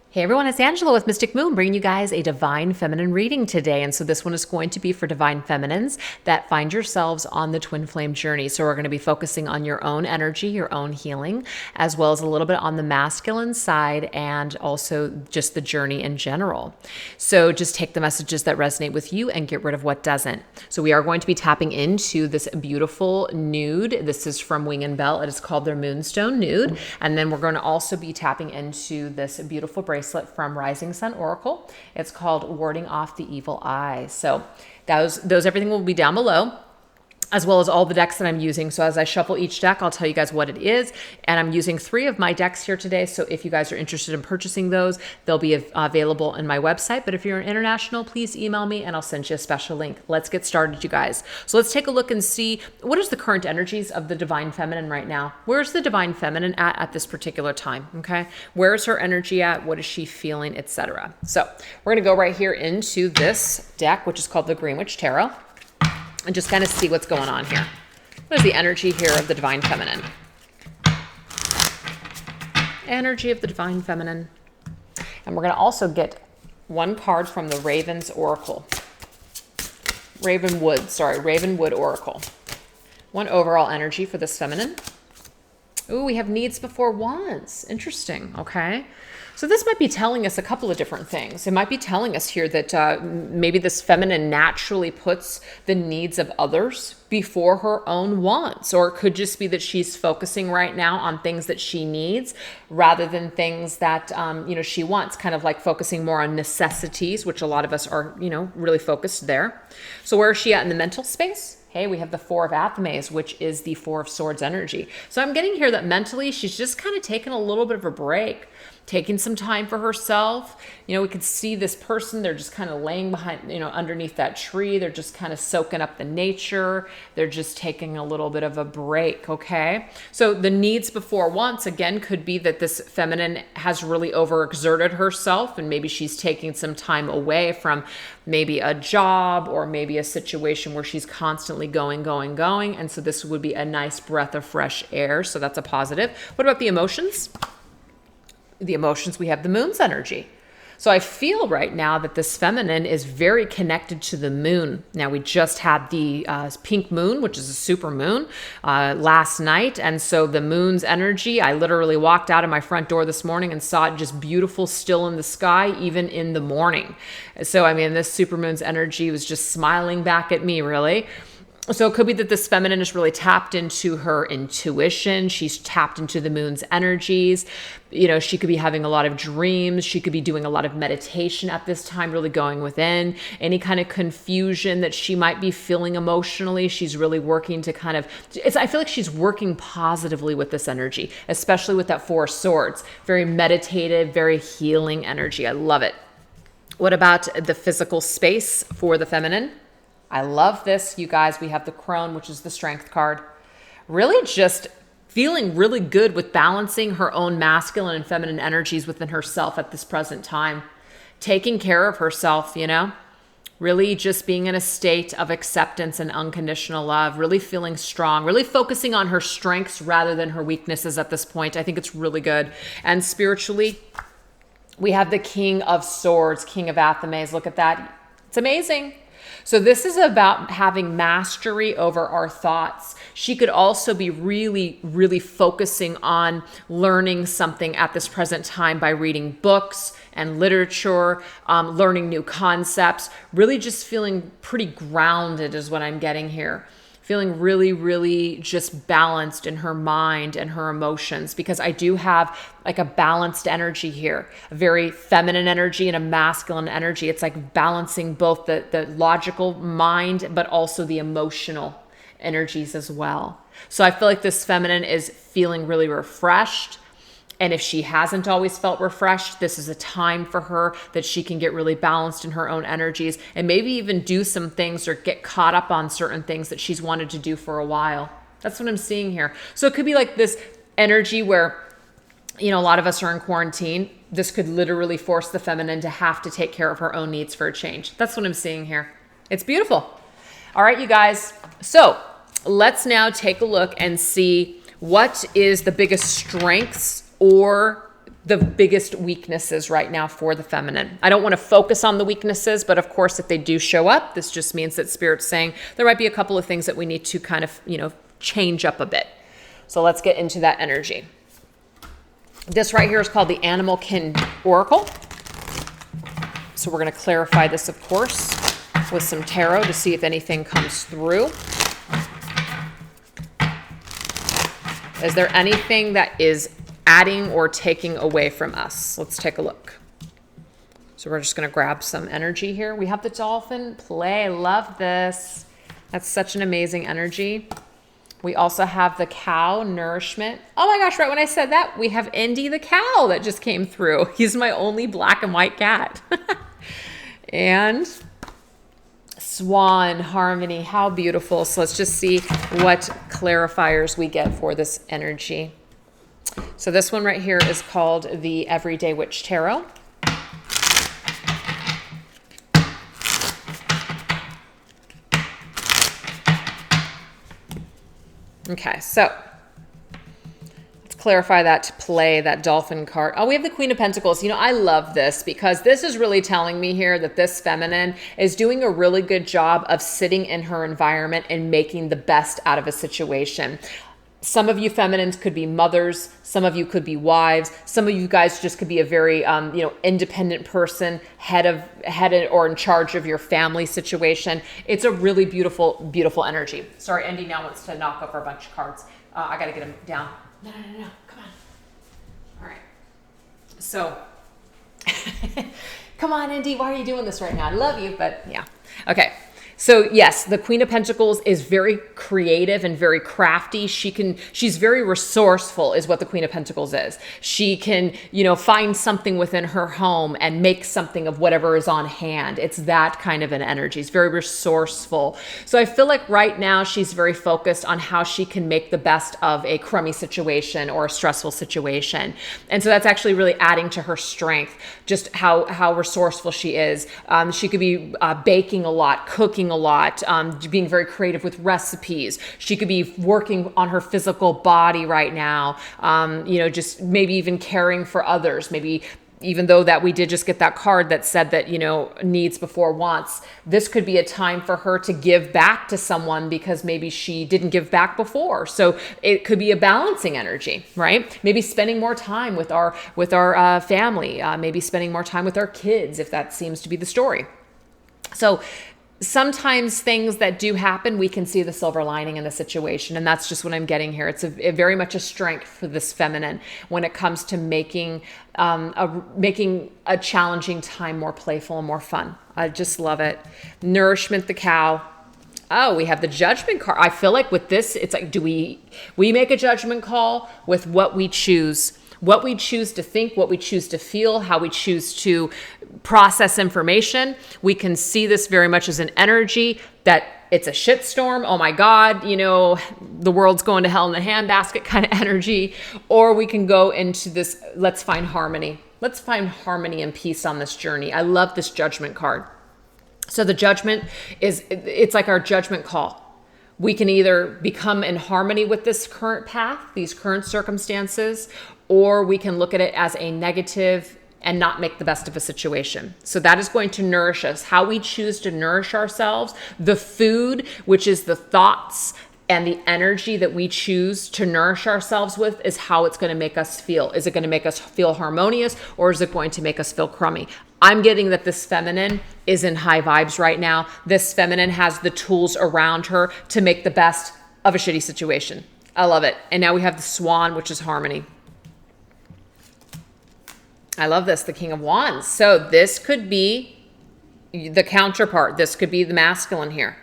Hey everyone, it's Angela with Mystic Moon bringing you guys a Divine Feminine reading today. And so this one is going to be for Divine Feminines that find yourselves on the twin flame journey. So we're going to be focusing on your own energy, your own healing, as well as a little bit on the masculine side and also just the journey in general. So just take the messages that resonate with you and get rid of what doesn't. So we are going to be tapping into this beautiful nude. This is from Wing and Bell. It is called their Moonstone Nude. And then we're going to also be tapping into this beautiful bracelet from Rising Sun Oracle. It's called Warding Off the Evil Eye. So those everything will be down below, as well as all the decks that I'm using. So as I shuffle each deck, I'll tell you guys what it is. And I'm using 3 of my decks here today. So if you guys are interested in purchasing those, they'll be available in my website. But if you're international, please email me and I'll send you a special link. Let's get started, you guys. So let's take a look and see what is the current energies of the Divine Feminine right now. Where's the Divine Feminine at this particular time? Okay. Where's her energy at? What is she feeling, etc. So we're going to go right here into this deck, which is called the Green Witch Tarot, and just kind of see what's going on here. What is the energy here of the Divine Feminine? Energy of the Divine Feminine. And we're going to also get one card from the Raven's Oracle. Ravenwood Oracle. One overall energy for this feminine. Ooh, we have needs before wants. Interesting. Okay. So this might be telling us a couple of different things. It might be telling us here that maybe this feminine naturally puts the needs of others before her own wants, or it could just be that she's focusing right now on things that she needs rather than things that she wants, kind of like focusing more on necessities, which a lot of us are really focused there. So where is she at in the mental space? Hey, we have the 4 of Athames, which is the 4 of Swords energy. So I'm getting here that mentally she's just kind of taking a little bit of a break, taking some time for herself. We could see this person, they're just kind of laying behind, underneath that tree. They're just kind of soaking up the nature. They're just taking a little bit of a break, okay? So the needs before wants, again, could be that this feminine has really overexerted herself and maybe she's taking some time away from maybe a job or maybe a situation where she's constantly going. And so this would be a nice breath of fresh air. So that's a positive. What about the emotions? The emotions, we have the moon's energy. So I feel right now that this feminine is very connected to the moon. Now we just had the pink moon, which is a super moon, last night. And so the moon's energy, I literally walked out of my front door this morning and saw it just beautiful still in the sky, even in the morning. So, this super moon's energy was just smiling back at me, really. So it could be that this feminine is really tapped into her intuition. She's tapped into the moon's energies. She could be having a lot of dreams. She could be doing a lot of meditation at this time, really going within. Any kind of confusion that she might be feeling emotionally, she's really working to I feel like she's working positively with this energy, especially with that 4 of Swords. Very meditative, very healing energy. I love it. What about the physical space for the feminine? I love this, you guys. We have the Crone, which is the Strength card. Really just feeling really good with balancing her own masculine and feminine energies within herself at this present time. Taking care of herself, really just being in a state of acceptance and unconditional love, really feeling strong, really focusing on her strengths rather than her weaknesses at this point. I think it's really good. And spiritually, we have the King of Swords, King of Athames. Look at that. It's amazing. So this is about having mastery over our thoughts. She could also be really, really focusing on learning something at this present time by reading books and literature, learning new concepts, really just feeling pretty grounded is what I'm getting here. Feeling really, really just balanced in her mind and her emotions, because I do have like a balanced energy here, a very feminine energy and a masculine energy. It's like balancing both the logical mind, but also the emotional energies as well. So I feel like this feminine is feeling really refreshed. And if she hasn't always felt refreshed, this is a time for her that she can get really balanced in her own energies and maybe even do some things or get caught up on certain things that she's wanted to do for a while. That's what I'm seeing here. So it could be like this energy where, a lot of us are in quarantine. This could literally force the feminine to have to take care of her own needs for a change. That's what I'm seeing here. It's beautiful. All right, you guys. So let's now take a look and see what is the biggest strengths or the biggest weaknesses right now for the feminine. I don't want to focus on the weaknesses, but of course, if they do show up, this just means that Spirit's saying there might be a couple of things that we need to kind of, change up a bit. So let's get into that energy. This right here is called the Animalkin Oracle. So we're going to clarify this, of course, with some tarot to see if anything comes through. Is there anything that is adding or taking away from us? Let's take a look. So we're just going to grab some energy here. We have the dolphin play. I love this. That's such an amazing energy. We also have the cow, nourishment. Oh my gosh, right when I said that, we have Indy the cow that just came through. He's my only black and white cat. And swan, harmony, how beautiful. So let's just see what clarifiers we get for this energy. So this one right here is called the Everyday Witch Tarot. Okay, so let's clarify that to play that dolphin card. Oh, we have the Queen of Pentacles. I love this because this is really telling me here that this feminine is doing a really good job of sitting in her environment and making the best out of a situation. Some of you feminines could be mothers. Some of you could be wives. Some of you guys just could be a very, independent person, head or in charge of your family situation. It's a really beautiful, beautiful energy. Sorry, Andy now wants to knock over a bunch of cards. I got to get him down. No, come on. All right. So, come on, Andy. Why are you doing this right now? I love you, but yeah. Okay. So yes, the Queen of Pentacles is very creative and very crafty. She's very resourceful is what the Queen of Pentacles is. She can, find something within her home and make something of whatever is on hand. It's that kind of an energy. It's very resourceful. So I feel like right now she's very focused on how she can make the best of a crummy situation or a stressful situation. And so that's actually really adding to her strength, just how resourceful she is. She could be baking a lot, cooking a lot, being very creative with recipes. She could be working on her physical body right now, just maybe even caring for others. Maybe even though that we did just get that card that said that, needs before wants, this could be a time for her to give back to someone because maybe she didn't give back before. So it could be a balancing energy, right? Maybe spending more time with our family, maybe spending more time with our kids, if that seems to be the story. So sometimes things that do happen, we can see the silver lining in the situation. And that's just what I'm getting here. It's very much a strength for this feminine when it comes to making a challenging time more playful and more fun. I just love it. Nourishment, the cow. Oh, we have the judgment card. I feel like with this, it's like, do we make a judgment call with what we choose? What we choose to think, what we choose to feel, how we choose to process information. We can see this very much as an energy that it's a shitstorm. Oh my God, the world's going to hell in a handbasket kind of energy. Or we can go into this, let's find harmony. Let's find harmony and peace on this journey. I love this judgment card. So the judgment it's like our judgment call. We can either become in harmony with this current path, these current circumstances, or we can look at it as a negative and not make the best of a situation. So that is going to nourish us. How we choose to nourish ourselves, the food, which is the thoughts and the energy that we choose to nourish ourselves with, is how it's going to make us feel. Is it going to make us feel harmonious, or is it going to make us feel crummy? I'm getting that this feminine is in high vibes right now. This feminine has the tools around her to make the best of a shitty situation. I love it. And now we have the swan, which is harmony. I love this, the King of Wands. So this could be the counterpart. This could be the masculine here.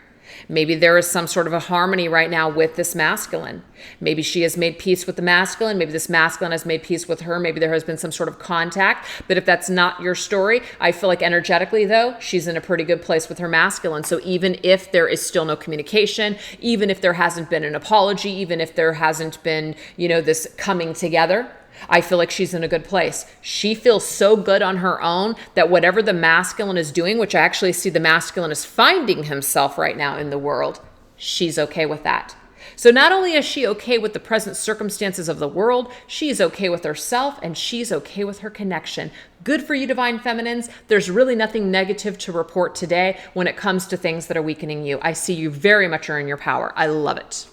Maybe there is some sort of a harmony right now with this masculine. Maybe she has made peace with the masculine. Maybe this masculine has made peace with her. Maybe there has been some sort of contact. But if that's not your story, I feel like energetically, though, she's in a pretty good place with her masculine. So even if there is still no communication, even if there hasn't been an apology, even if there hasn't been, this coming together, I feel like she's in a good place. She feels so good on her own that whatever the masculine is doing, which I actually see the masculine is finding himself right now in the world, she's okay with that. So not only is she okay with the present circumstances of the world, she's okay with herself and she's okay with her connection. Good for you, Divine Feminines. There's really nothing negative to report today when it comes to things that are weakening you. I see you very much are in your power. I love it.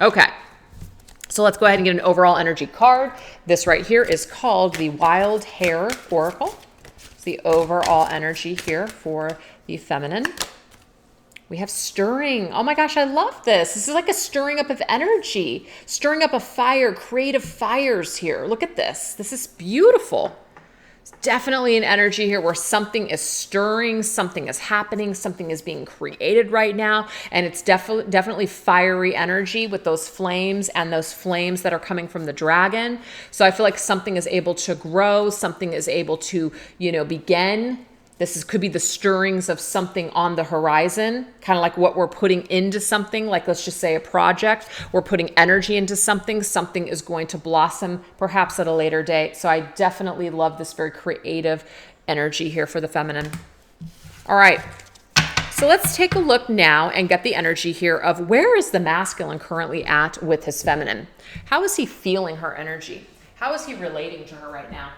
Okay. So let's go ahead and get an overall energy card. This right here is called the Wild Hare Oracle. It's the overall energy here for the feminine. We have stirring. Oh my gosh, I love this. This is like a stirring up of energy, stirring up a fire, creative fires here. Look at this. This is beautiful. It's definitely an energy here where something is stirring, something is happening, something is being created right now. And it's definitely fiery energy with those flames and those flames that are coming from the dragon. So I feel like something is able to grow, something is able to, begin. Could be the stirrings of something on the horizon, kind of like what we're putting into something, like let's just say a project. We're putting energy into something. Something is going to blossom perhaps at a later date. So I definitely love this very creative energy here for the feminine. All right. So let's take a look now and get the energy here of where is the masculine currently at with his feminine? How is he feeling her energy? How is he relating to her right now?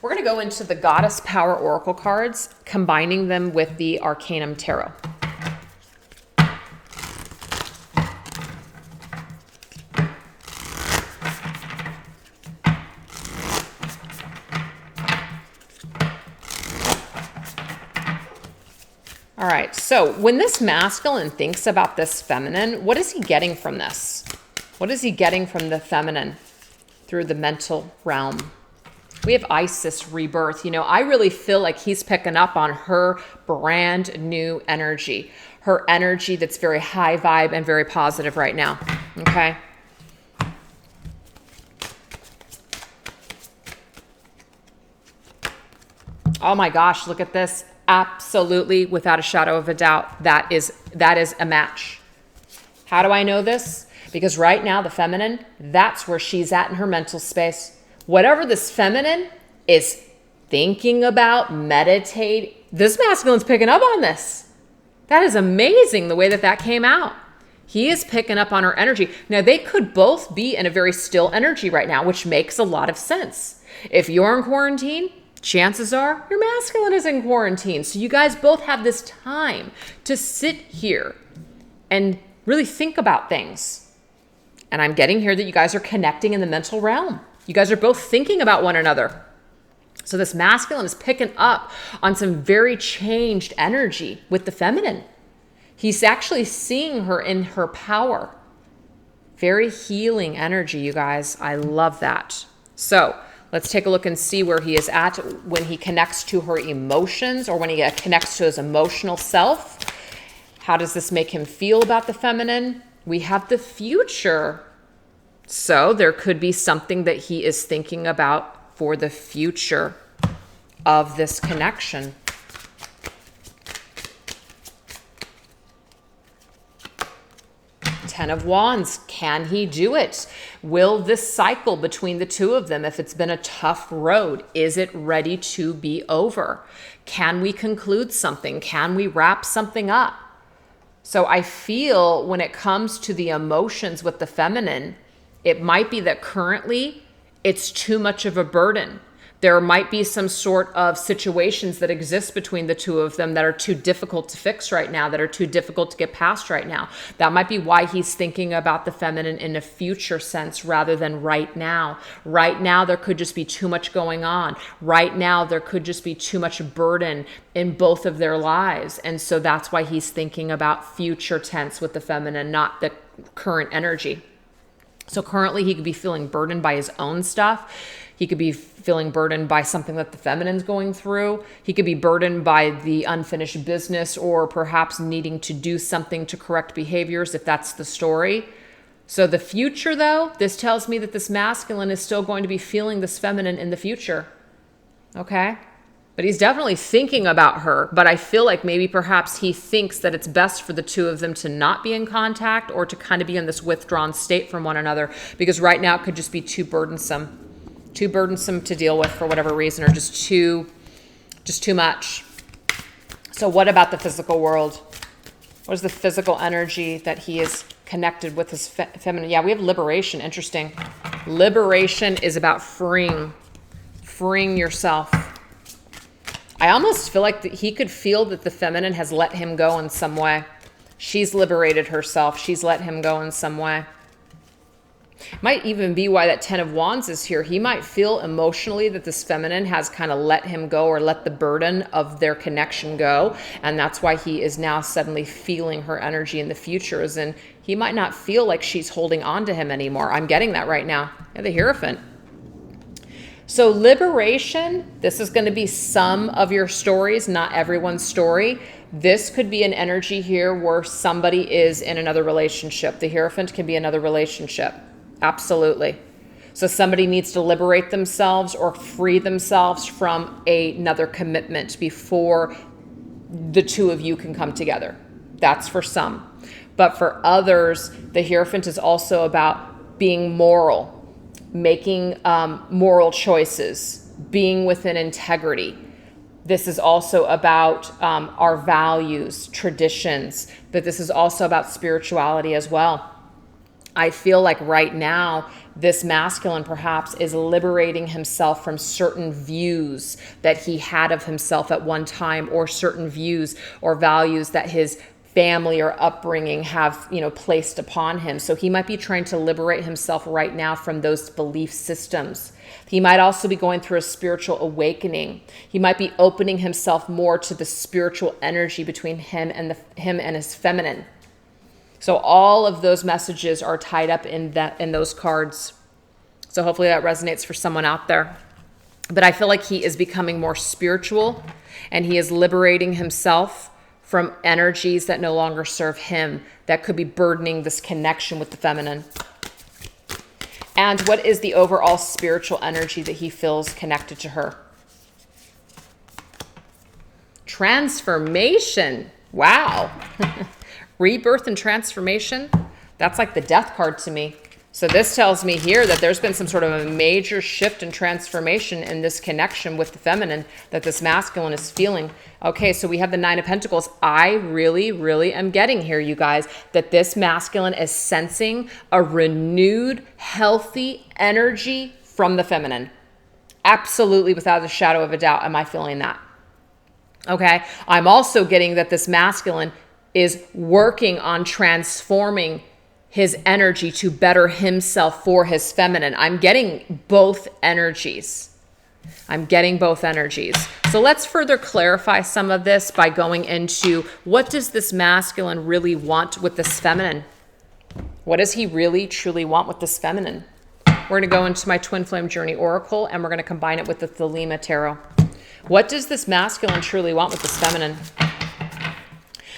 We're going to go into the Goddess Power Oracle cards, combining them with the Arcanum Tarot. All right, so when this masculine thinks about this feminine, what is he getting from this? What is he getting from the feminine through the mental realm? We have Isis rebirth. I really feel like he's picking up on her brand new energy, her energy that's very high vibe and very positive right now. Okay. Oh my gosh, look at this. Absolutely, without a shadow of a doubt, that is a match. How do I know this? Because right now, the feminine, that's where she's at in her mental space. Whatever this feminine is thinking about, meditate, this masculine's picking up on this. That is amazing the way that came out. He is picking up on her energy. Now, they could both be in a very still energy right now, which makes a lot of sense. If you're in quarantine, chances are your masculine is in quarantine. So you guys both have this time to sit here and really think about things. And I'm getting here that you guys are connecting in the mental realm. You guys are both thinking about one another. So this masculine is picking up on some very changed energy with the feminine. He's actually seeing her in her power. Very healing energy, you guys. I love that. So let's take a look and see where he is at when he connects to her emotions or when he connects to his emotional self. How does this make him feel about the feminine? We have the future. So there could be something that he is thinking about for the future of this connection. Ten of Wands. Can he do it? Will this cycle between the two of them, if it's been a tough road, is it ready to be over? Can we conclude something? Can we wrap something up? So I feel when it comes to the emotions with the feminine, it might be that currently it's too much of a burden. There might be some sort of situations that exist between the two of them that are too difficult to fix right now, that are too difficult to get past right now. That might be why he's thinking about the feminine in a future sense rather than right now. Right now, there could just be too much going on. Right now, there could just be too much burden in both of their lives. And so that's why he's thinking about future tense with the feminine, not the current energy. So currently he could be feeling burdened by his own stuff. He could be feeling burdened by something that the feminine's going through. He could be burdened by the unfinished business or perhaps needing to do something to correct behaviors if that's the story. So the future though, this tells me that this masculine is still going to be feeling this feminine in the future. Okay? But he's definitely thinking about her. But I feel like maybe perhaps he thinks that it's best for the two of them to not be in contact or to kind of be in this withdrawn state from one another. Because right now it could just be too burdensome to deal with for whatever reason, or just too much. So what about the physical world? What is the physical energy that he is connected with his feminine. Yeah, we have liberation. Interesting. Liberation is about freeing yourself. I almost feel like he could feel that the feminine has let him go in some way. She's liberated herself. She's let him go in some way. Might even be why that 10 of Wands is here. He might feel emotionally that this feminine has kind of let him go, or let the burden of their connection go. And that's why he is now suddenly feeling her energy in the future. As in, he might not feel like she's holding on to him anymore. I'm getting that right now. Yeah, the Hierophant. So liberation, this is going to be some of your stories, not everyone's story. This could be an energy here where somebody is in another relationship. The Hierophant can be another relationship. Absolutely. So somebody needs to liberate themselves or free themselves from another commitment before the two of you can come together. That's for some. But for others, the Hierophant is also about being moral, making moral choices, being within integrity. This is also about our values, traditions, but this is also about spirituality as well. I feel like right now, this masculine perhaps is liberating himself from certain views that he had of himself at one time, or certain views or values that his family or upbringing have, placed upon him. So he might be trying to liberate himself right now from those belief systems. He might also be going through a spiritual awakening. He might be opening himself more to the spiritual energy between him and his feminine. So all of those messages are tied up in those cards. So hopefully that resonates for someone out there. But I feel like he is becoming more spiritual, and he is liberating himself from energies that no longer serve him, that could be burdening this connection with the feminine. And what is the overall spiritual energy that he feels connected to her? Transformation. Wow. Rebirth and transformation. That's like the Death card to me. So this tells me here that there's been some sort of a major shift and transformation in this connection with the feminine that this masculine is feeling. Okay, so we have the Nine of Pentacles. I really, really am getting here, you guys, that this masculine is sensing a renewed, healthy energy from the feminine. Absolutely, without a shadow of a doubt, am I feeling that. Okay, I'm also getting that this masculine is working on transforming his energy to better himself for his feminine. I'm getting both energies. So let's further clarify some of this by going into, what does this masculine really want with this feminine? What does he really, truly want with this feminine? We're going to go into my Twin Flame Journey Oracle, and we're going to combine it with the Thelema Tarot. What does this masculine truly want with this feminine?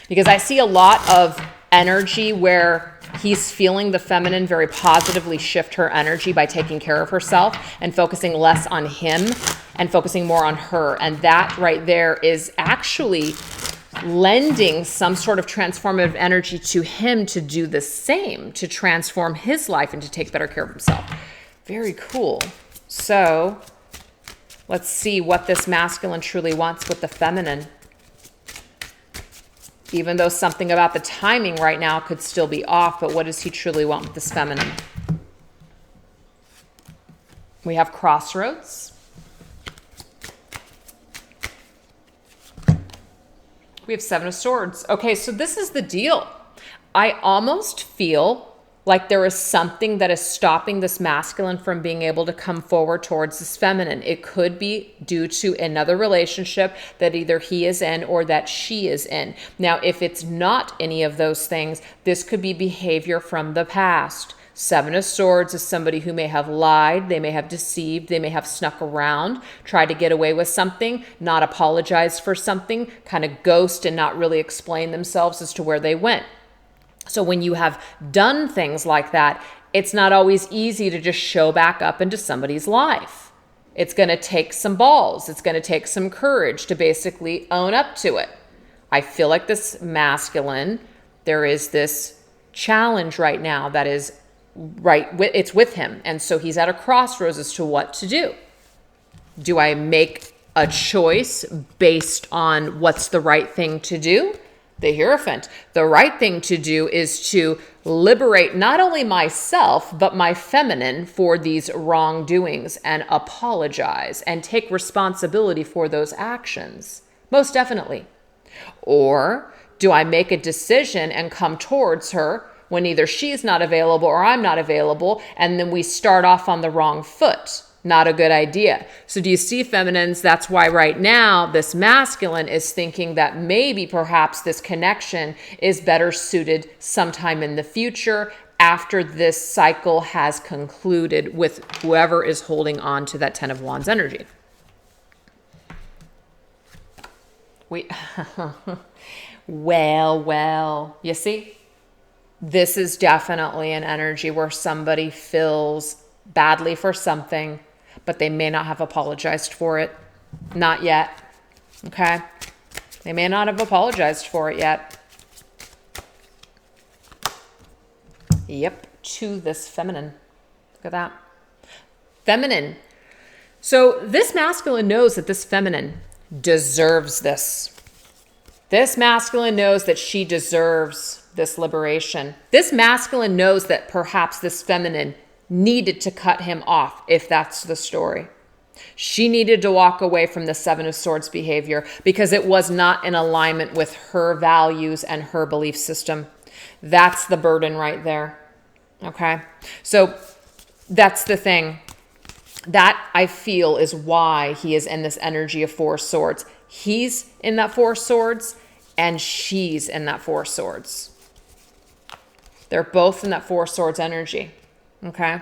Because I see a lot of energy where he's feeling the feminine very positively shift her energy by taking care of herself and focusing less on him and focusing more on her. And that right there is actually lending some sort of transformative energy to him to do the same, to transform his life and to take better care of himself. Very cool. So let's see what this masculine truly wants with the feminine. Even though something about the timing right now could still be off, but what does he truly want with this feminine? We have Crossroads. We have Seven of Swords. Okay, so this is the deal. I almost feel like there is something that is stopping this masculine from being able to come forward towards this feminine. It could be due to another relationship that either he is in or that she is in. Now, if it's not any of those things, this could be behavior from the past. Seven of Swords is somebody who may have lied, they may have deceived, they may have snuck around, tried to get away with something, not apologized for something, kind of ghost and not really explain themselves as to where they went. So when you have done things like that, it's not always easy to just show back up into somebody's life. It's going to take some balls. It's going to take some courage to basically own up to it. I feel like this masculine, there is this challenge right now that is it's with him. And so he's at a crossroads as to what to do. Do I make a choice based on what's the right thing to do? the Hierophant. The right thing to do is to liberate not only myself, but my feminine for these wrongdoings and apologize and take responsibility for those actions. Most definitely. Or do I make a decision and come towards her when either she's not available or I'm not available, and then we start off on the wrong foot? Not a good idea. So do you see, feminines? That's why right now this masculine is thinking that maybe perhaps this connection is better suited sometime in the future after this cycle has concluded with whoever is holding on to that Ten of Wands energy. Well, you see, this is definitely an energy where somebody feels badly for something, but they may not have apologized for it. Not yet. Okay? They may not have apologized for it yet. Yep, to this feminine. Look at that. Feminine. So this masculine knows that this feminine deserves this. This masculine knows that she deserves this liberation. This masculine knows that perhaps this feminine needed to cut him off, if that's the story. She needed to walk away from the Seven of Swords behavior because it was not in alignment with her values and her belief system. That's the burden right there. Okay? So that's the thing. That, I feel, is why he is in this energy of Four Swords. He's in that Four Swords, and she's in that Four Swords. They're both in that Four Swords energy. Okay?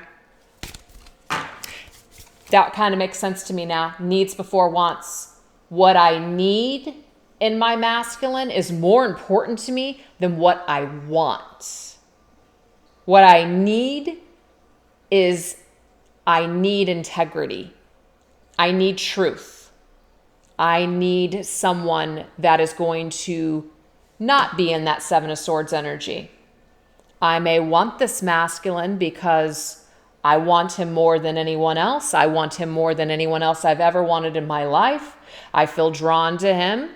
That kind of makes sense to me now. Needs before wants. What I need in my masculine is more important to me than what I want. What I need is, I need integrity. I need truth. I need someone that is going to not be in that Seven of Swords energy. I may want this masculine because I want him more than anyone else. I want him more than anyone else I've ever wanted in my life. I feel drawn to him.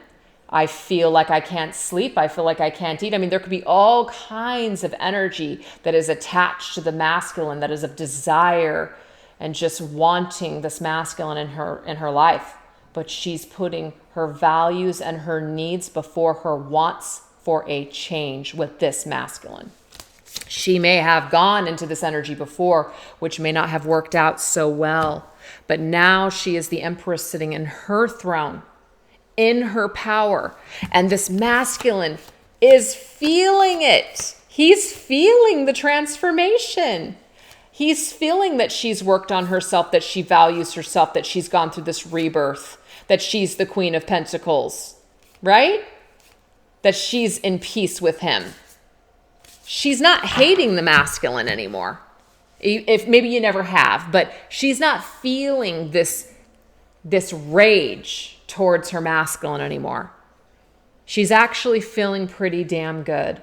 I feel like I can't sleep. I feel like I can't eat. I mean, there could be all kinds of energy that is attached to the masculine, that is of desire and just wanting this masculine in her life. But she's putting her values and her needs before her wants for a change with this masculine. She may have gone into this energy before, which may not have worked out so well. But now she is the Empress sitting in her throne, in her power. And this masculine is feeling it. He's feeling the transformation. He's feeling that she's worked on herself, that she values herself, that she's gone through this rebirth, that she's the Queen of Pentacles, right? That she's in peace with him. She's not hating the masculine anymore. If maybe you never have, but she's not feeling this rage towards her masculine anymore. She's actually feeling pretty damn good.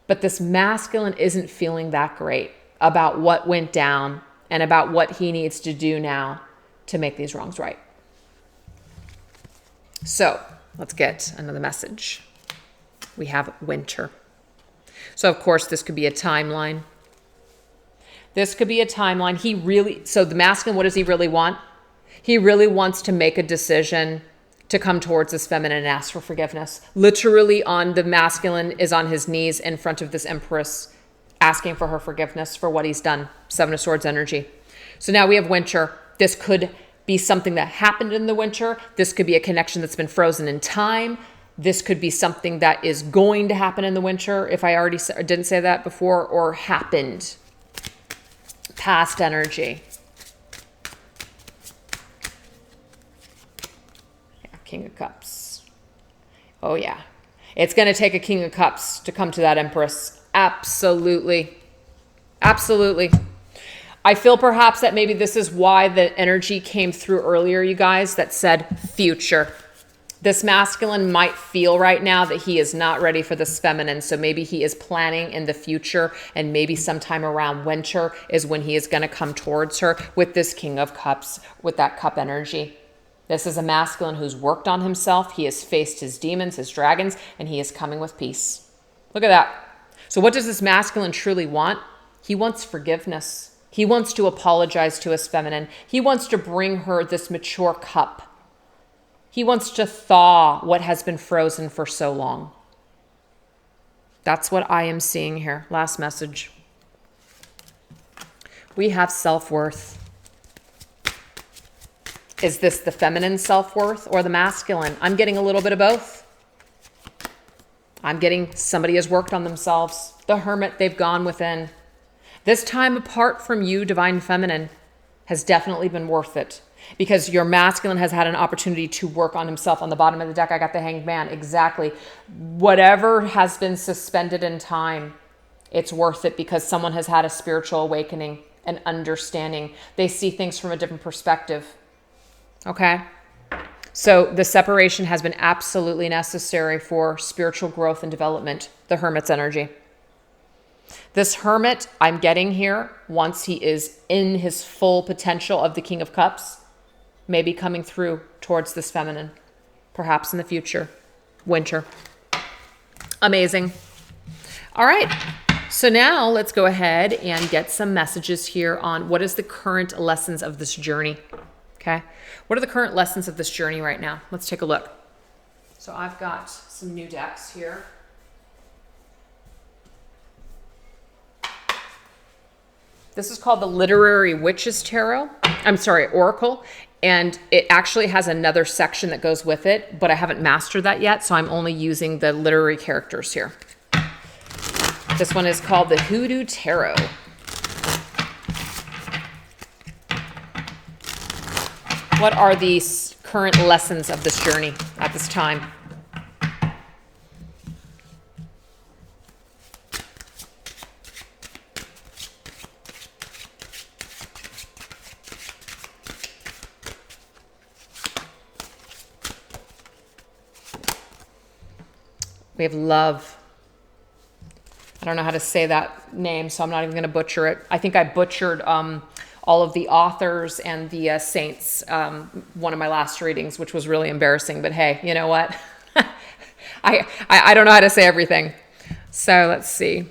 But this masculine isn't feeling that great about what went down and about what he needs to do now to make these wrongs right. So let's get another message. We have winter. So, of course, this could be a timeline. This could be a timeline. So the masculine, what does he really want? He really wants to make a decision to come towards this feminine and ask for forgiveness. Literally, the masculine is on his knees in front of this Empress, asking for her forgiveness for what he's done. Seven of Swords energy. So now we have winter. This could be something that happened in the winter. This could be a connection that's been frozen in time. This could be something that is going to happen in the winter, if I already didn't say that before, or happened. Past energy. Yeah, King of Cups. Oh, yeah. It's going to take a King of Cups to come to that Empress. Absolutely. Absolutely. I feel perhaps that maybe this is why the energy came through earlier, you guys, that said future. This masculine might feel right now that he is not ready for this feminine. So maybe he is planning in the future, and maybe sometime around winter is when he is going to come towards her with this King of Cups, with that cup energy. This is a masculine who's worked on himself. He has faced his demons, his dragons, and he is coming with peace. Look at that. So what does this masculine truly want? He wants forgiveness. He wants to apologize to his feminine. He wants to bring her this mature cup. He wants to thaw what has been frozen for so long. That's what I am seeing here. Last message. We have self-worth. Is this the feminine self-worth or the masculine? I'm getting a little bit of both. I'm getting somebody has worked on themselves. The hermit, they've gone within. This time apart from you, divine feminine, has definitely been worth it because your masculine has had an opportunity to work on himself. On the bottom of the deck, I got the Hanged Man. Exactly. Whatever has been suspended in time, it's worth it because someone has had a spiritual awakening and understanding. They see things from a different perspective. Okay? So the separation has been absolutely necessary for spiritual growth and development, the hermit's energy. This hermit I'm getting here, once he is in his full potential of the King of Cups, may be coming through towards this feminine, perhaps in the future, winter. Amazing. All right. So now let's go ahead and get some messages here on what is the current lessons of this journey. Okay. What are the current lessons of this journey right now? Let's take a look. So I've got some new decks here. This is called the Literary Witches Tarot. I'm sorry, Oracle. And it actually has another section that goes with it, but I haven't mastered that yet, so I'm only using the literary characters here. This one is called the Hoodoo Tarot. What are the current lessons of this journey at this time? We have love. I don't know how to say that name, so I'm not even going to butcher it. I think I butchered all of the authors and the saints, one of my last readings, which was really embarrassing. But hey, you know what? I don't know how to say everything. So let's see.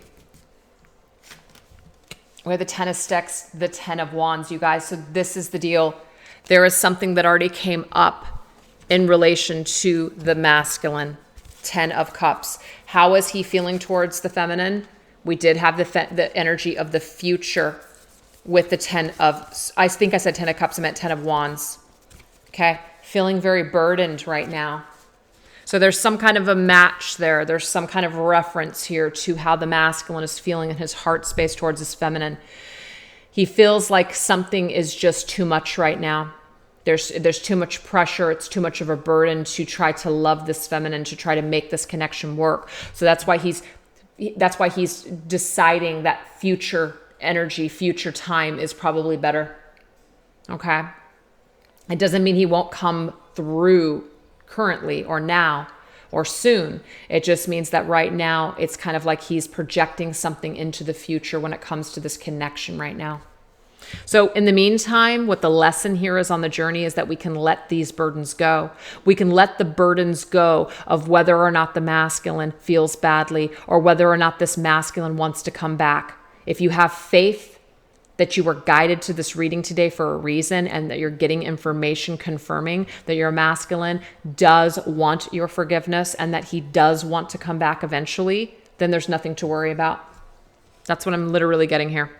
We have the Ten of Sticks, the Ten of Wands, you guys. So this is the deal. There is something that already came up in relation to the masculine. 10 of Cups. How is he feeling towards the feminine? We did have the energy of the future with the 10 of, I think I said 10 of Cups, I meant 10 of Wands. Okay. Feeling very burdened right now. So there's some kind of a match there. There's some kind of reference here to how the masculine is feeling in his heart space towards his feminine. He feels like something is just too much right now. There's too much pressure. It's too much of a burden to try to love this feminine, to try to make this connection work. So that's why he's deciding that future energy, future time is probably better. Okay. It doesn't mean he won't come through currently or now or soon. It just means that right now it's kind of like he's projecting something into the future when it comes to this connection right now. So in the meantime, what the lesson here is on the journey is that we can let these burdens go. We can let the burdens go of whether or not the masculine feels badly or whether or not this masculine wants to come back. If you have faith that you were guided to this reading today for a reason and that you're getting information confirming that your masculine does want your forgiveness and that he does want to come back eventually, then there's nothing to worry about. That's what I'm literally getting here.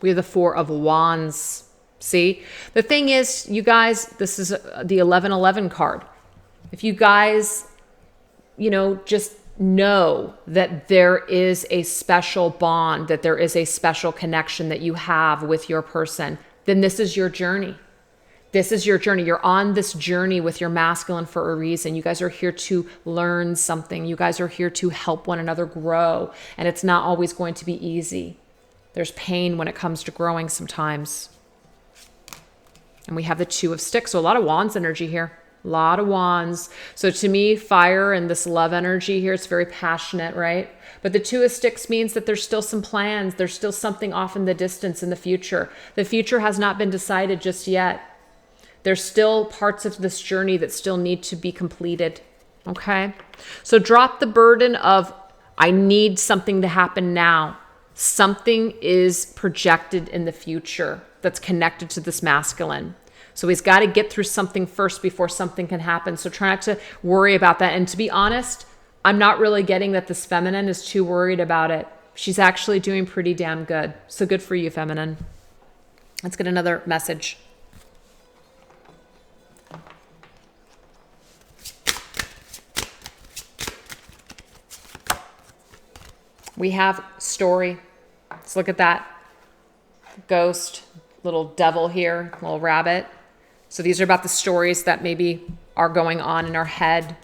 We have the Four of Wands. See, the thing is, you guys, this is the 1111 card. If you guys, just know that there is a special bond, that there is a special connection that you have with your person, then this is your journey. This is your journey. You're on this journey with your masculine for a reason. You guys are here to learn something. You guys are here to help one another grow. And it's not always going to be easy. There's pain when it comes to growing sometimes. And we have the Two of Sticks. So a lot of Wands energy here. A lot of Wands. So to me, fire and this love energy here, it's very passionate, right? But the Two of Sticks means that there's still some plans. There's still something off in the distance in the future. The future has not been decided just yet. There's still parts of this journey that still need to be completed. Okay? So drop the burden of, I need something to happen now. Something is projected in the future that's connected to this masculine. So he's got to get through something first before something can happen. So try not to worry about that. And to be honest, I'm not really getting that this feminine is too worried about it. She's actually doing pretty damn good. So good for you, feminine. Let's get another message. We have story. Let's look at that. Ghost, little devil here, little rabbit. So these are about the stories that maybe are going on in our head.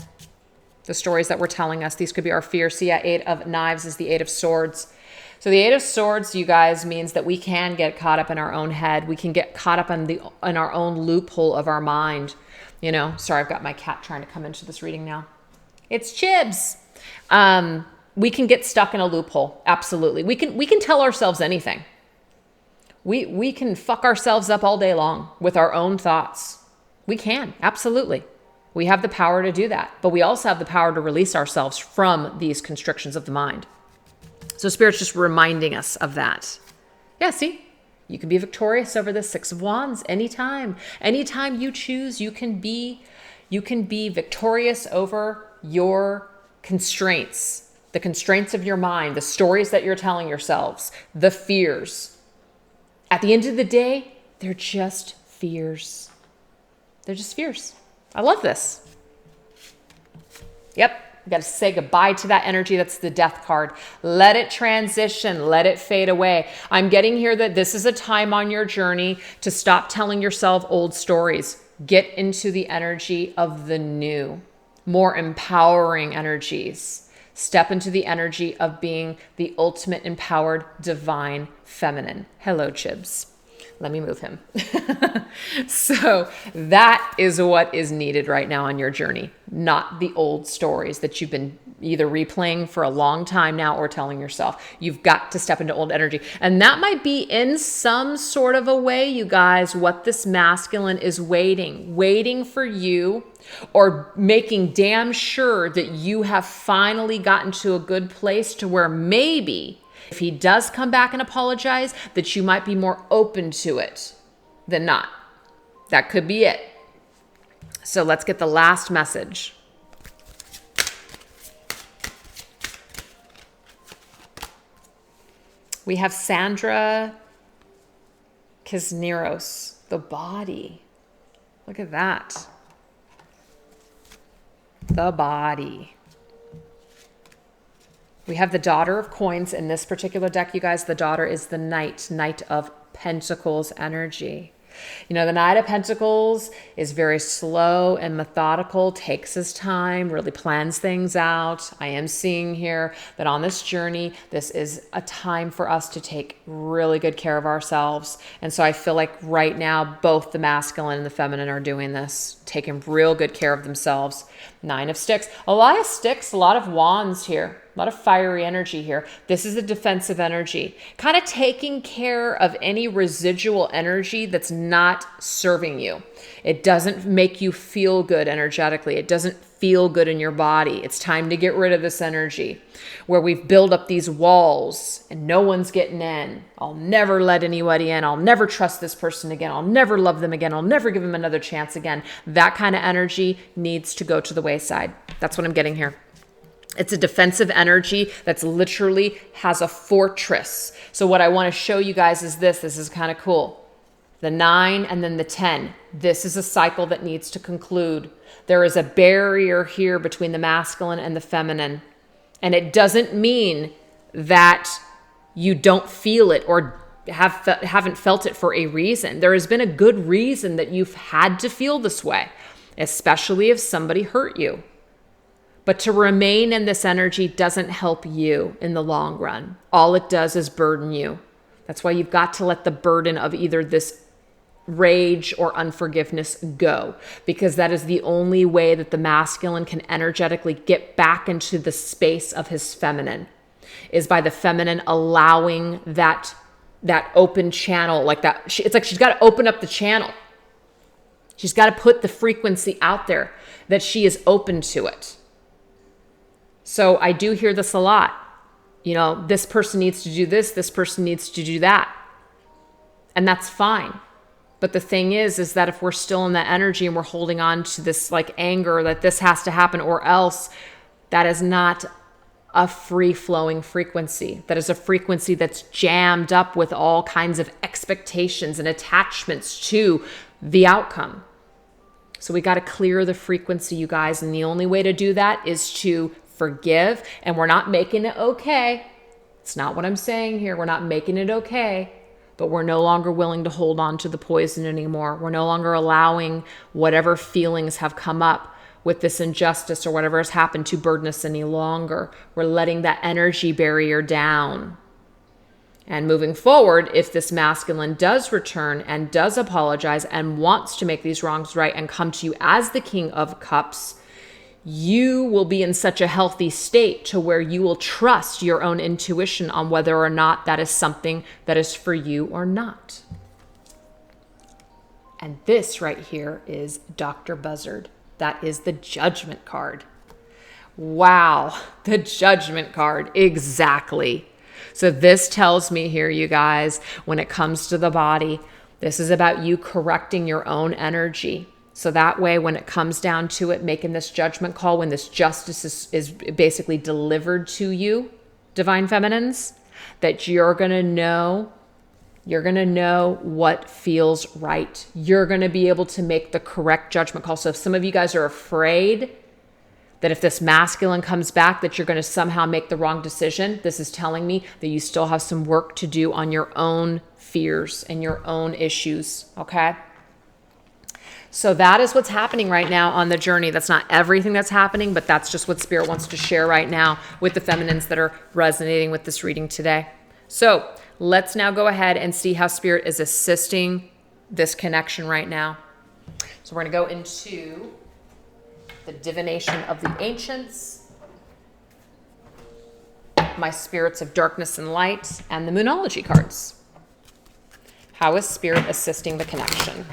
The stories that we're telling us. These could be our fears. See, yeah, 8 of Knives is the 8 of Swords. So the 8 of Swords, you guys, means that we can get caught up in our own head. We can get caught up in our own loophole of our mind. You know, sorry, I've got my cat trying to come into this reading now. It's Chibs. We can get stuck in a loophole. Absolutely. We can tell ourselves anything. We can fuck ourselves up all day long with our own thoughts. We can. Absolutely. We have the power to do that, but we also have the power to release ourselves from these constrictions of the mind. So Spirit's just reminding us of that. Yeah, see? You can be victorious over the 6 of Wands anytime. Anytime you choose, you can be victorious over your constraints, the constraints of your mind, the stories that you're telling yourselves, the fears. At the end of the day, they're just fears. They're just fears. I love this. Yep. You got to say goodbye to that energy. That's the Death card. Let it transition. Let it fade away. I'm getting here that this is a time on your journey to stop telling yourself old stories. Get into the energy of the new, more empowering energies. Step into the energy of being the ultimate empowered divine feminine. Hello, Chibs. Let me move him. So that is what is needed right now on your journey, not the old stories that you've been either replaying for a long time now or telling yourself. You've got to step into old energy. And that might be in some sort of a way, you guys, what this masculine is waiting for you, or making damn sure that you have finally gotten to a good place to where maybe if he does come back and apologize, that you might be more open to it than not. That could be it. So let's get the last message. We have Sandra Kisneros, the body. Look at that. The body. We have the Daughter of Coins in this particular deck, you guys. The Daughter is the Knight of Pentacles energy. You know, the Knight of Pentacles is very slow and methodical, takes his time, really plans things out. I am seeing here that on this journey, this is a time for us to take really good care of ourselves. And so I feel like right now, both the masculine and the feminine are doing this, taking real good care of themselves. 9 of Sticks, a lot of sticks, a lot of wands here. A lot of fiery energy here. This is a defensive energy. Kind of taking care of any residual energy that's not serving you. It doesn't make you feel good energetically. It doesn't feel good in your body. It's time to get rid of this energy where we've built up these walls and no one's getting in. I'll never let anybody in. I'll never trust this person again. I'll never love them again. I'll never give them another chance again. That kind of energy needs to go to the wayside. That's what I'm getting here. It's a defensive energy that's literally has a fortress. So what I want to show you guys is this. This is kind of cool. The 9 and then the 10. This is a cycle that needs to conclude. There is a barrier here between the masculine and the feminine. And it doesn't mean that you don't feel it or haven't felt it for a reason. There has been a good reason that you've had to feel this way, especially if somebody hurt you. But to remain in this energy doesn't help you in the long run. All it does is burden you. That's why you've got to let the burden of either this rage or unforgiveness go, because that is the only way that the masculine can energetically get back into the space of his feminine, is by the feminine allowing that open channel like that. It's like she's got to open up the channel. She's got to put the frequency out there that she is open to it. So I do hear this a lot. You know, this person needs to do this person needs to do that. And that's fine. But the thing is that if we're still in that energy and we're holding on to this like anger that this has to happen or else, that is not a free-flowing frequency. That is a frequency that's jammed up with all kinds of expectations and attachments to the outcome. So we got to clear the frequency, you guys. And the only way to do that is to forgive. And we're not making it okay. It's not what I'm saying here. We're not making it okay. But we're no longer willing to hold on to the poison anymore. We're no longer allowing whatever feelings have come up with this injustice or whatever has happened to burden us any longer. We're letting that energy barrier down. And moving forward, if this masculine does return and does apologize and wants to make these wrongs right and come to you as the King of Cups, you will be in such a healthy state to where you will trust your own intuition on whether or not that is something that is for you or not. And this right here is Dr. Buzzard. That is the Judgment card. Wow, the Judgment card, exactly. So this tells me here, you guys, when it comes to the body, this is about you correcting your own energy. So that way, when it comes down to it, making this judgment call, when this justice is basically delivered to you, Divine Feminines, that you're going to know what feels right. You're going to be able to make the correct judgment call. So if some of you guys are afraid that if this masculine comes back, that you're going to somehow make the wrong decision, this is telling me that you still have some work to do on your own fears and your own issues, okay? So that is what's happening right now on the journey. That's not everything that's happening, but that's just what Spirit wants to share right now with the feminines that are resonating with this reading today. So let's now go ahead and see how Spirit is assisting this connection right now. So we're going to go into the divination of the ancients, my spirits of darkness and light, and the Moonology cards. How is Spirit assisting the connection?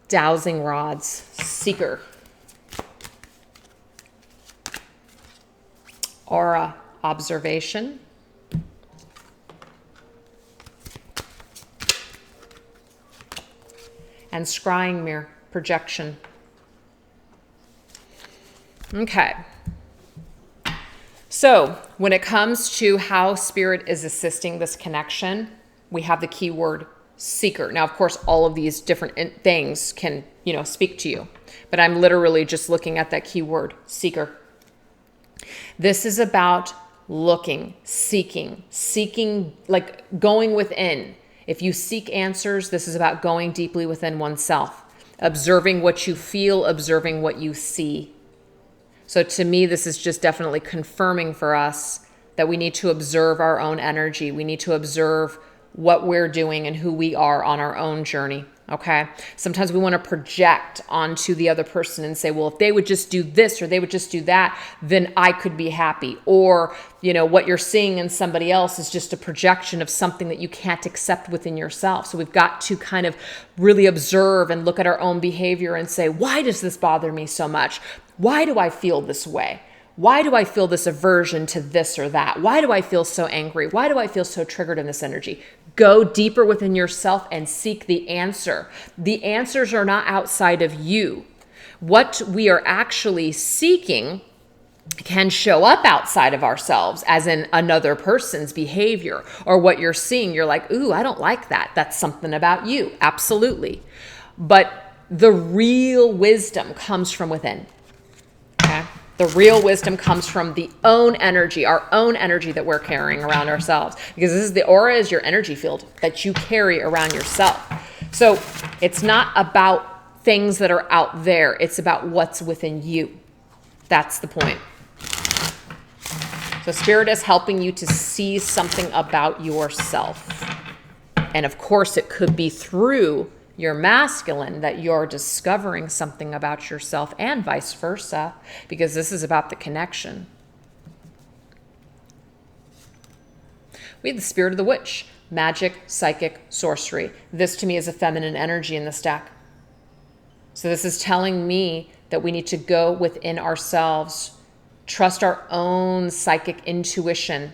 Dowsing rods, Seeker. Aura, observation. And scrying mirror, projection. Okay. So when it comes to how Spirit is assisting this connection, we have the keyword seeker. Now, of course, all of these different things can, speak to you, but I'm literally just looking at that keyword seeker. This is about looking, seeking, like going within. If you seek answers, this is about going deeply within oneself, observing what you feel, observing what you see. So to me, this is just definitely confirming for us that we need to observe our own energy. We need to observe what we're doing and who we are on our own journey. Okay. Sometimes we want to project onto the other person and say, well, if they would just do this or they would just do that, then I could be happy. Or, what you're seeing in somebody else is just a projection of something that you can't accept within yourself. So we've got to kind of really observe and look at our own behavior and say, why does this bother me so much? Why do I feel this way? Why do I feel this aversion to this or that? Why do I feel so angry? Why do I feel so triggered in this energy? Go deeper within yourself and seek the answer. The answers are not outside of you. What we are actually seeking can show up outside of ourselves, as in another person's behavior, or what you're seeing. You're like, ooh, I don't like that. That's something about you. Absolutely. But the real wisdom comes from within. Okay? The real wisdom comes from the own energy, our own energy that we're carrying around ourselves. Because this is the aura is your energy field that you carry around yourself. So it's not about things that are out there. It's about what's within you. That's the point. So Spirit is helping you to see something about yourself. And of course, it could be through your masculine that you're discovering something about yourself, and vice versa, because this is about the connection. We have the Spirit of the Witch, magic, psychic, sorcery. This to me is a feminine energy in the stack. So this is telling me that we need to go within ourselves, trust our own psychic intuition.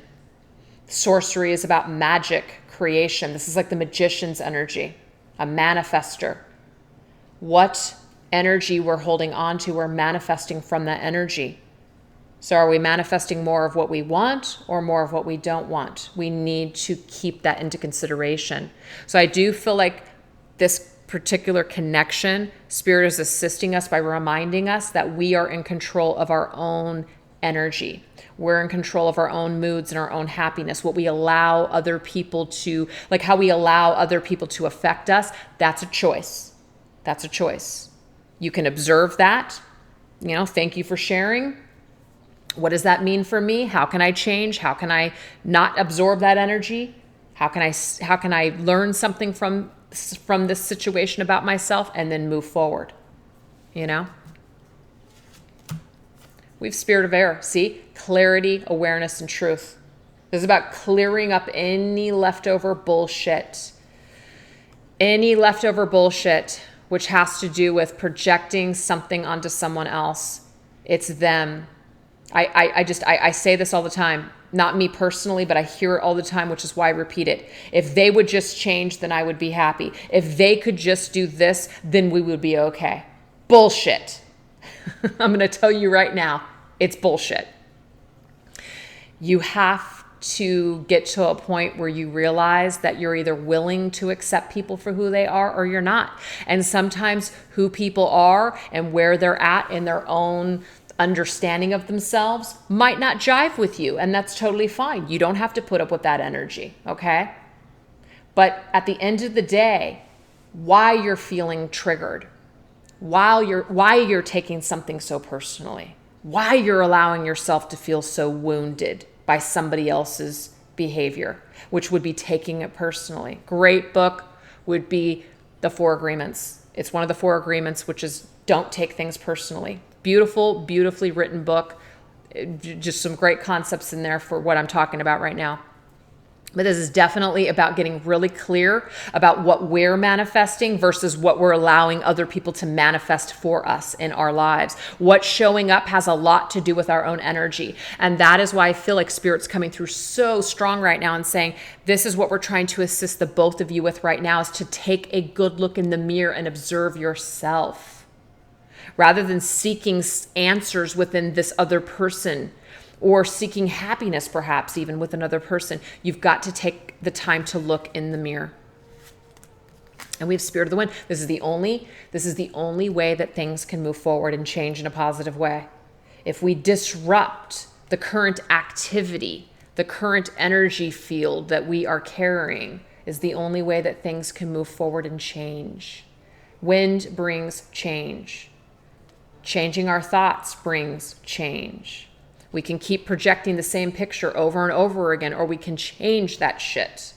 Sorcery is about magic, creation. This is like the magician's energy, a manifester. What energy we're holding on to, we're manifesting from that energy. So are we manifesting more of what we want or more of what we don't want? We need to keep that into consideration. So I do feel like this particular connection, Spirit is assisting us by reminding us that we are in control of our own energy. We're in control of our own moods and our own happiness. What we allow other people to, like how we allow other people to affect us, that's a choice. That's a choice. You can observe that. Thank you for sharing. What does that mean for me? How can I change? How can I not absorb that energy? How can I learn something from this situation about myself and then move forward? We have Spirit of Air. See? Clarity, awareness, and truth. This is about clearing up any leftover bullshit. Any leftover bullshit, which has to do with projecting something onto someone else. It's them. I say this all the time. Not me personally, but I hear it all the time, which is why I repeat it. If they would just change, then I would be happy. If they could just do this, then we would be okay. Bullshit. I'm going to tell you right now, it's bullshit. You have to get to a point where you realize that you're either willing to accept people for who they are or you're not. And sometimes who people are and where they're at in their own understanding of themselves might not jive with you, and that's totally fine. You don't have to put up with that energy, okay? But at the end of the day, why you're feeling triggered, why you're taking something so personally, why you're allowing yourself to feel so wounded by somebody else's behavior, which would be taking it personally. Great book would be The Four Agreements. It's one of the Four Agreements, which is don't take things personally. Beautiful, beautifully written book. Just some great concepts in there for what I'm talking about right now. But this is definitely about getting really clear about what we're manifesting versus what we're allowing other people to manifest for us in our lives. What's showing up has a lot to do with our own energy. And that is why I feel like Spirit's coming through so strong right now and saying, this is what we're trying to assist the both of you with right now, is to take a good look in the mirror and observe yourself. Rather than seeking answers within this other person or seeking happiness perhaps even with another person, you've got to take the time to look in the mirror. And we have Spirit of the Wind. This is the only way that things can move forward and change in a positive way. If we disrupt the current activity, the current energy field that we are carrying, is the only way that things can move forward and change. Wind brings change. Changing our thoughts brings change. We can keep projecting the same picture over and over again, or we can change that shit.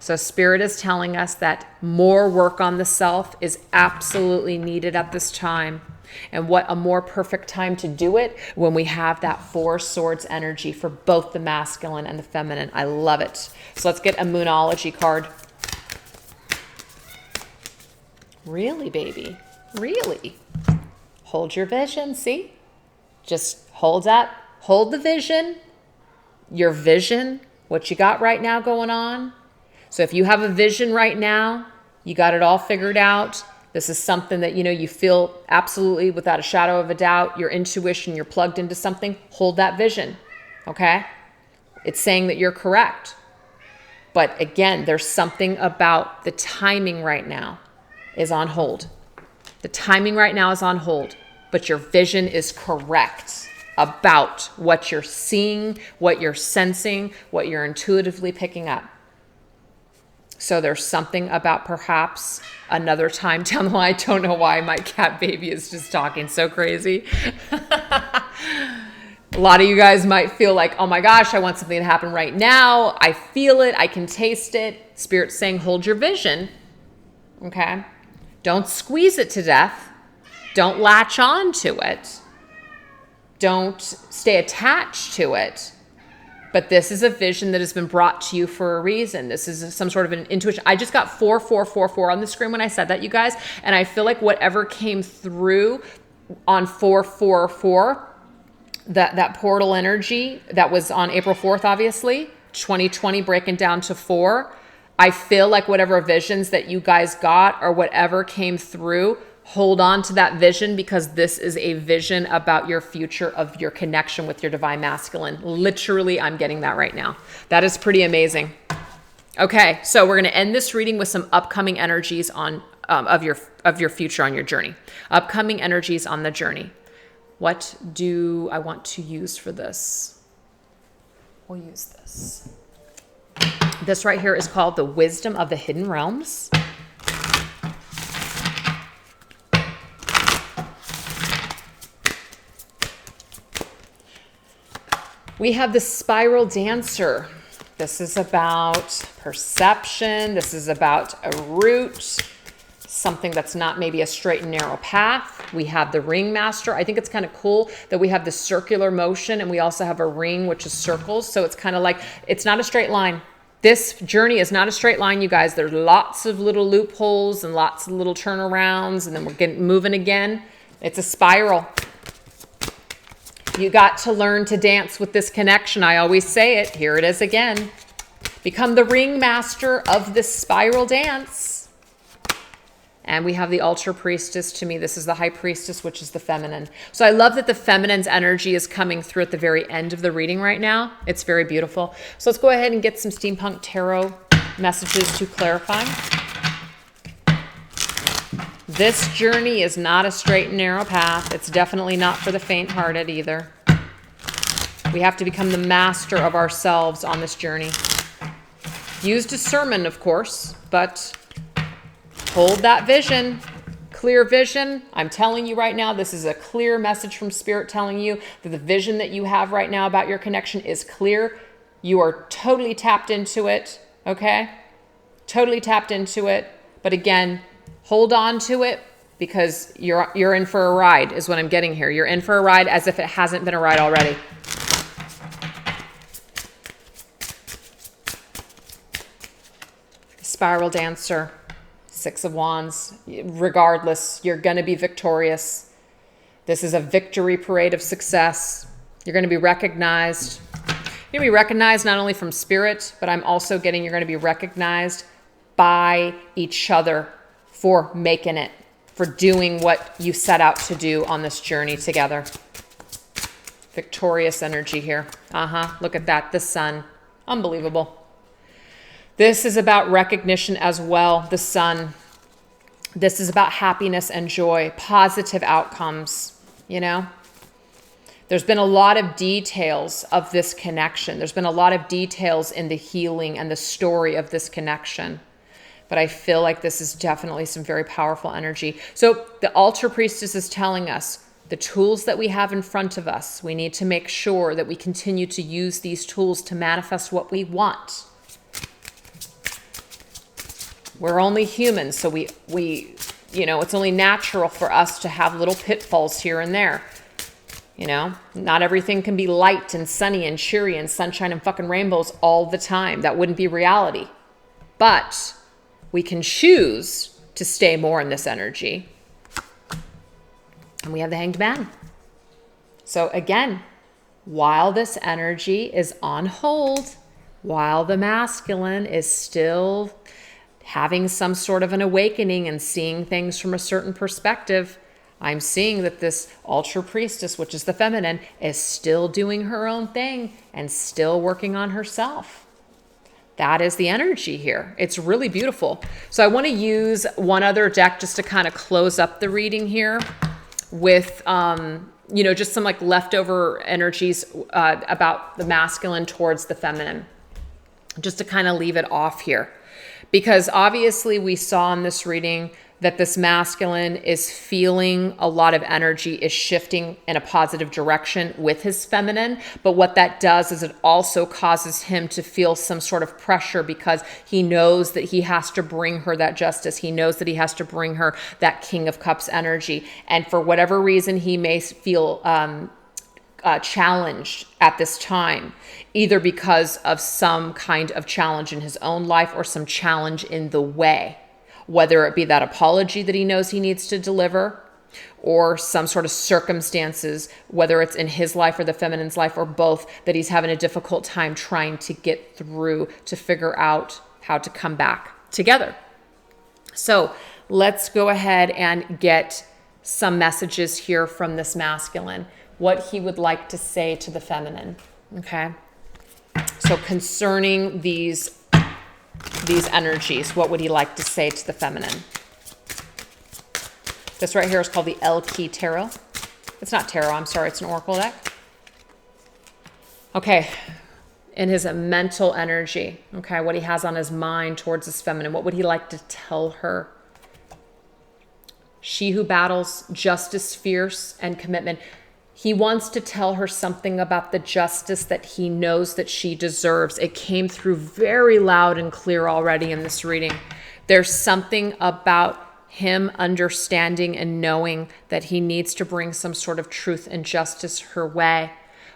So Spirit is telling us that more work on the self is absolutely needed at this time. And what a more perfect time to do it when we have that Four Swords energy for both the masculine and the feminine. I love it. So let's get a Moonology card. Really, baby? Really? Hold your vision, see? Just hold that. Hold the vision. Your vision, what you got right now going on. So if you have a vision right now, you got it all figured out. This is something that, you feel absolutely without a shadow of a doubt, your intuition, you're plugged into something, hold that vision, okay? It's saying that you're correct. But again, there's something about the timing right now is on hold. The timing right now is on hold, but your vision is correct about what you're seeing, what you're sensing, what you're intuitively picking up. So there's something about perhaps another time down the line. I don't know why my cat baby is just talking so crazy. A lot of you guys might feel like, oh my gosh, I want something to happen right now. I feel it. I can taste it. Spirit's saying, hold your vision. Okay? Don't squeeze it to death. Don't latch on to it. Don't stay attached to it. but this is a vision that has been brought to you for a reason. This is some sort of an intuition. I just got 4444 on the screen when I said that, you guys. And I feel like whatever came through on 444, that portal energy that was on April 4th, obviously, 2020 breaking down to 4. I feel like whatever visions that you guys got or whatever came through, hold on to that vision, because this is a vision about your future, of your connection with your divine masculine. Literally, I'm getting that right now. That is pretty amazing. Okay, so we're going to end this reading with some upcoming energies on of your future on your journey. Upcoming energies on the journey. What do I want to use for this? We'll use this. This right here is called the Wisdom of the Hidden Realms. We have the Spiral Dancer. This is about perception. This is about a route, something that's not maybe a straight and narrow path. We have the Ringmaster. I think it's kind of cool that we have the circular motion, and we also have a ring, which is circles. So it's kind of like, it's not a straight line. This journey is not a straight line, you guys. There's lots of little loopholes and lots of little turnarounds, and then we're getting moving again. It's a spiral. You got to learn to dance with this connection. I always say it. Here it is again. Become the ringmaster of this spiral dance. And we have the Ultra Priestess. To me, this is the High Priestess, which is the feminine. So I love that the feminine's energy is coming through at the very end of the reading right now. It's very beautiful. So let's go ahead and get some Steampunk Tarot messages to clarify. This journey is not a straight and narrow path. It's definitely not for the faint-hearted either. We have to become the master of ourselves on this journey. Use discernment, of course, but hold that vision. Clear vision. I'm telling you right now, this is a clear message from Spirit telling you that the vision that you have right now about your connection is clear. You are totally tapped into it, okay? Totally tapped into it. But again, hold on to it, because you're in for a ride is what I'm getting here. You're in for a ride as if it hasn't been a ride already. Spiral Dancer, Six of Wands. Regardless, you're going to be victorious. This is a victory parade of success. You're going to be recognized. You're going to be recognized not only from Spirit, but I'm also getting you're going to be recognized by each other for making it, for doing what you set out to do on this journey together. Victorious energy here. Look at that. The sun. Unbelievable. This is about recognition as well. The sun. This is about happiness and joy, positive outcomes, you know? There's been a lot of details of this connection. There's been a lot of details in the healing and the story of this connection. But I feel like this is definitely some very powerful energy. So the Ultra Priestess is telling us the tools that we have in front of us, we need to make sure that we continue to use these tools to manifest what we want. We're only humans, so we it's only natural for us to have little pitfalls here and there. You know, not everything can be light and sunny and cheery and sunshine and fucking rainbows all the time. That wouldn't be reality. But we can choose to stay more in this energy. And we have the Hanged Man. So again, while this energy is on hold, while the masculine is still having some sort of an awakening and seeing things from a certain perspective, I'm seeing that this Ultra Priestess, which is the feminine, is still doing her own thing and still working on herself. That is the energy here. It's really beautiful. So I want to use one other deck just to kind of close up the reading here with, just some like leftover energies about the masculine towards the feminine, just to kind of leave it off here. Because obviously we saw in this reading that this masculine is feeling a lot of energy is shifting in a positive direction with his feminine. But what that does is it also causes him to feel some sort of pressure, because he knows that he has to bring her that justice. He knows that he has to bring her that King of Cups energy. And for whatever reason, he may feel challenged at this time, either because of some kind of challenge in his own life or some challenge in the way, whether it be that apology that he knows he needs to deliver, or some sort of circumstances, whether it's in his life or the feminine's life or both, that he's having a difficult time trying to get through to figure out how to come back together. So let's go ahead and get some messages here from this masculine, what he would like to say to the feminine. Okay. So concerning these energies, what would he like to say to the feminine? This right here is called the El Key Tarot. It's not tarot, I'm sorry, it's an oracle deck. Okay, in his mental energy, okay, what he has on his mind towards this feminine, what would he like to tell her? She who battles, justice, fierce, and commitment. He wants to tell her something about the justice that he knows that she deserves. It came through very loud and clear already in this reading. There's something about him understanding and knowing that he needs to bring some sort of truth and justice her way.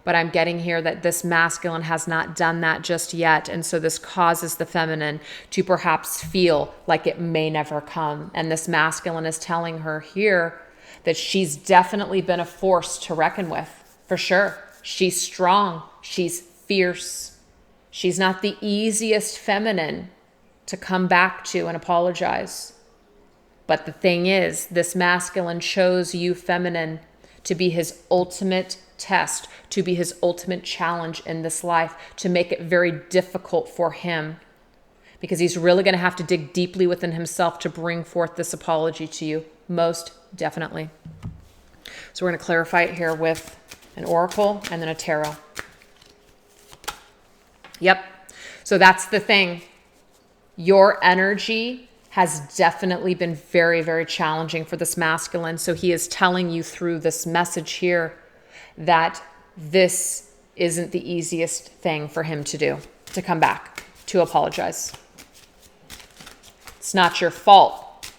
But I'm getting here that this masculine has not done that just yet. And so this causes the feminine to perhaps feel like it may never come. And this masculine is telling her here that she's definitely been a force to reckon with, for sure. She's strong. She's fierce. She's not the easiest feminine to come back to and apologize. But the thing is, this masculine chose you, feminine, to be his ultimate test, to be his ultimate challenge in this life, to make it very difficult for him, because he's really going to have to dig deeply within himself to bring forth this apology to you, most definitely. So we're going to clarify it here with an oracle and then a tarot. Yep. So that's the thing. Your energy has definitely been very, very challenging for this masculine. So he is telling you through this message here that this isn't the easiest thing for him to do, to come back, to apologize. It's not your fault.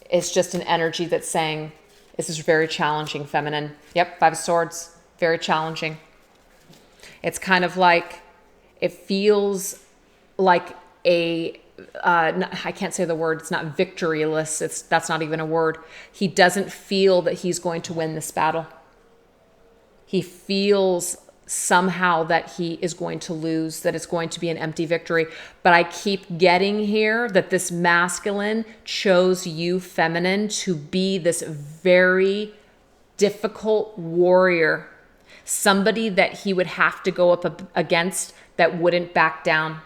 It's just an energy that's saying, this is very challenging, feminine. Yep, Five of Swords, very challenging. It's kind of like, it feels like I can't say the word, it's not victoryless, that's not even a word. He doesn't feel that he's going to win this battle. He feels somehow that he is going to lose, that it's going to be an empty victory. But I keep getting here that this masculine chose you, feminine, to be this very difficult warrior, somebody that he would have to go up against that wouldn't back down.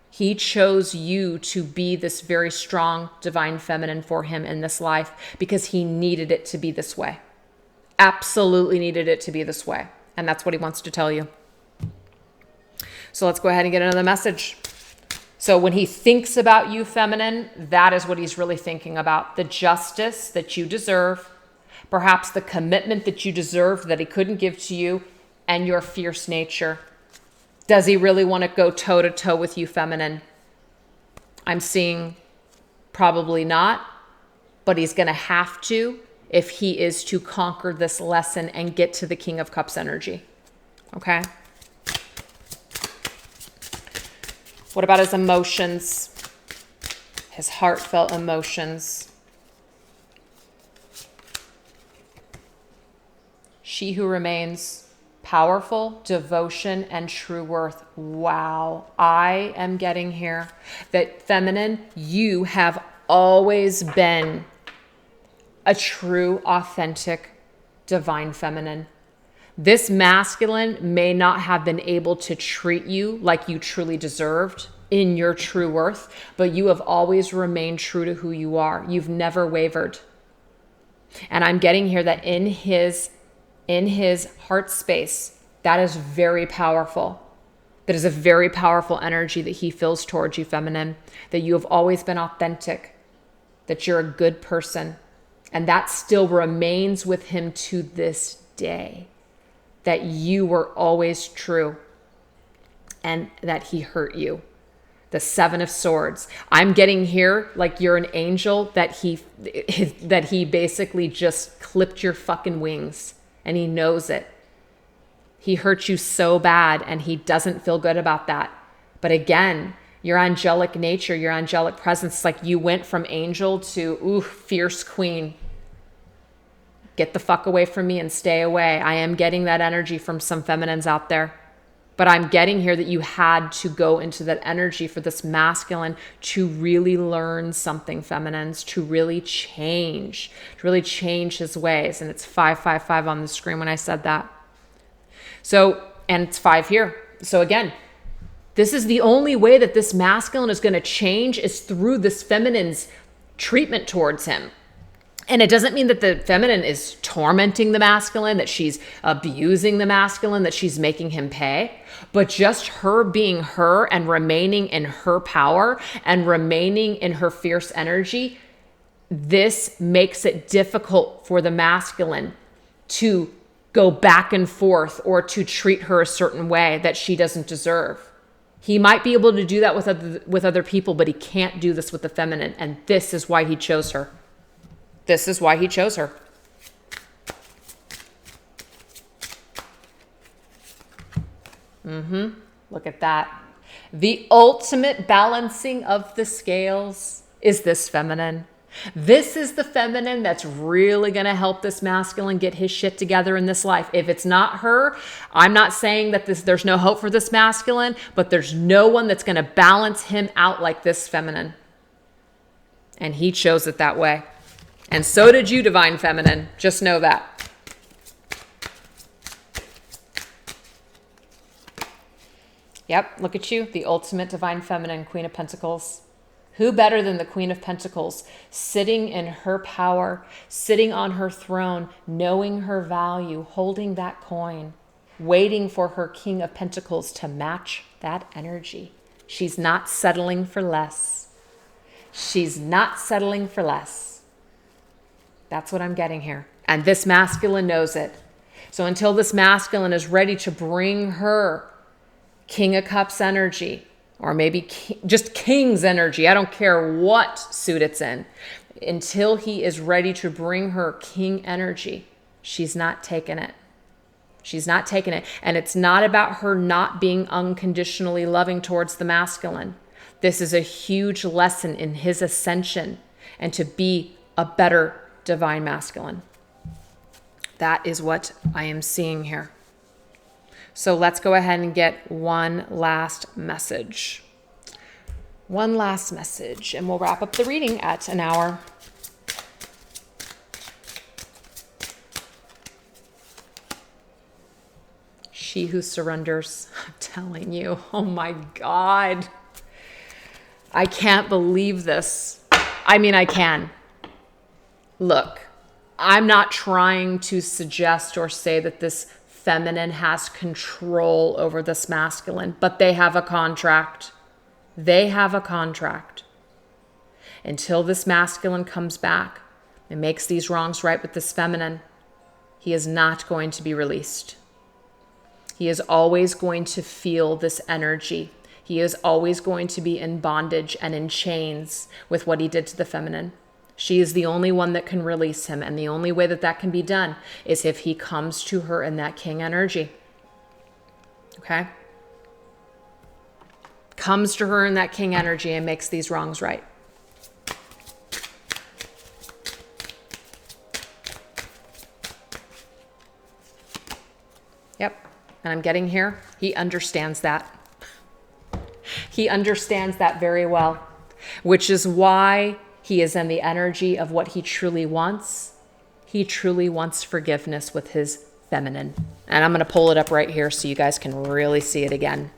He chose you to be this very strong divine feminine for him in this life because he needed it to be this way. Absolutely needed it to be this way. And that's what he wants to tell you. So let's go ahead and get another message. So when he thinks about you, feminine, that is what he's really thinking about. The justice that you deserve, perhaps the commitment that you deserve that he couldn't give to you, and your fierce nature. Does he really want to go toe-to-toe with you, feminine? I'm seeing probably not, but he's going to have to if he is to conquer this lesson and get to the King of Cups energy. Okay? What about his emotions? His heartfelt emotions. She who remains. Powerful, devotion, and true worth. Wow. I am getting here that feminine, you have always been a true, authentic, divine feminine. This masculine may not have been able to treat you like you truly deserved in your true worth, but you have always remained true to who you are. You've never wavered. And I'm getting here that in his heart space, that is very powerful. That is a very powerful energy that he feels towards you, feminine, that you have always been authentic, that you're a good person. And that still remains with him to this day, that you were always true and that he hurt you. The Seven of Swords. I'm getting here like you're an angel, that he basically just clipped your fucking wings. And he knows it. He hurt you so bad and he doesn't feel good about that. But again, your angelic nature, your angelic presence, like you went from angel to, fierce queen. Get the fuck away from me and stay away. I am getting that energy from some feminines out there. But I'm getting here that you had to go into that energy for this masculine to really learn something, feminines, to really change his ways. And it's 555 on the screen when I said that. So, and it's 5 here. So again, this is the only way that this masculine is going to change is through this feminine's treatment towards him. And it doesn't mean that the feminine is tormenting the masculine, that she's abusing the masculine, that she's making him pay, but just her being her and remaining in her power and remaining in her fierce energy. This makes it difficult for the masculine to go back and forth or to treat her a certain way that she doesn't deserve. He might be able to do that with other people, but he can't do this with the feminine. And this is why he chose her. This is why he chose her. Look at that. The ultimate balancing of the scales is this feminine. This is the feminine that's really going to help this masculine get his shit together in this life. If it's not her, I'm not saying that there's no hope for this masculine, but there's no one that's going to balance him out like this feminine. And he chose it that way. And so did you, divine feminine. Just know that. Yep, look at you, the ultimate divine feminine, Queen of Pentacles. Who better than the Queen of Pentacles, sitting in her power, sitting on her throne, knowing her value, holding that coin, waiting for her King of Pentacles to match that energy. She's not settling for less. She's not settling for less. That's what I'm getting here. And this masculine knows it. So until this masculine is ready to bring her King of Cups energy, or maybe just King's energy, I don't care what suit it's in, until he is ready to bring her King energy, she's not taking it. She's not taking it. And it's not about her not being unconditionally loving towards the masculine. This is a huge lesson in his ascension and to be a better divine masculine. That is what I am seeing here. So let's go ahead and get one last message. One last message, and we'll wrap up the reading at an hour. She who surrenders. I'm telling you, oh my God. I can't believe this. I mean, I can. Look, I'm not trying to suggest or say that this feminine has control over this masculine, but they have a contract. They have a contract. Until this masculine comes back and makes these wrongs right with this feminine, he is not going to be released. He is always going to feel this energy. He is always going to be in bondage and in chains with what he did to the feminine. She is the only one that can release him. And the only way that that can be done is if he comes to her in that King energy. Okay? Comes to her in that King energy and makes these wrongs right. Yep. And I'm getting here. He understands that. He understands that very well, which is why he is in the energy of what he truly wants. He truly wants forgiveness with his feminine. And I'm going to pull it up right here so you guys can really see it again.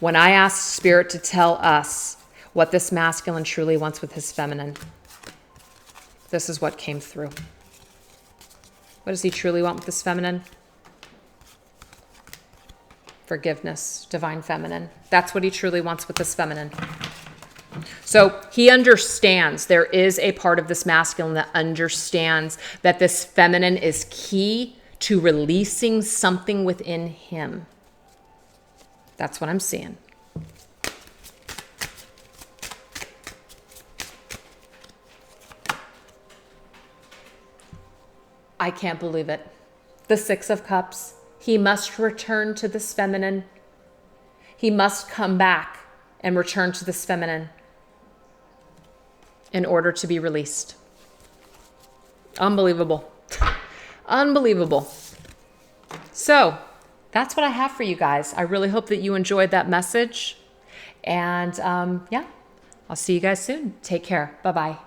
When I asked Spirit to tell us what this masculine truly wants with his feminine, this is what came through. What does he truly want with this feminine? Forgiveness, divine feminine. That's what he truly wants with this feminine. So he understands, there is a part of this masculine that understands that this feminine is key to releasing something within him. That's what I'm seeing. I can't believe it. The Six of Cups. He must return to this feminine. He must come back and return to this feminine in order to be released. Unbelievable. Unbelievable. So that's what I have for you guys. I really hope that you enjoyed that message. And yeah, I'll see you guys soon. Take care. Bye-bye.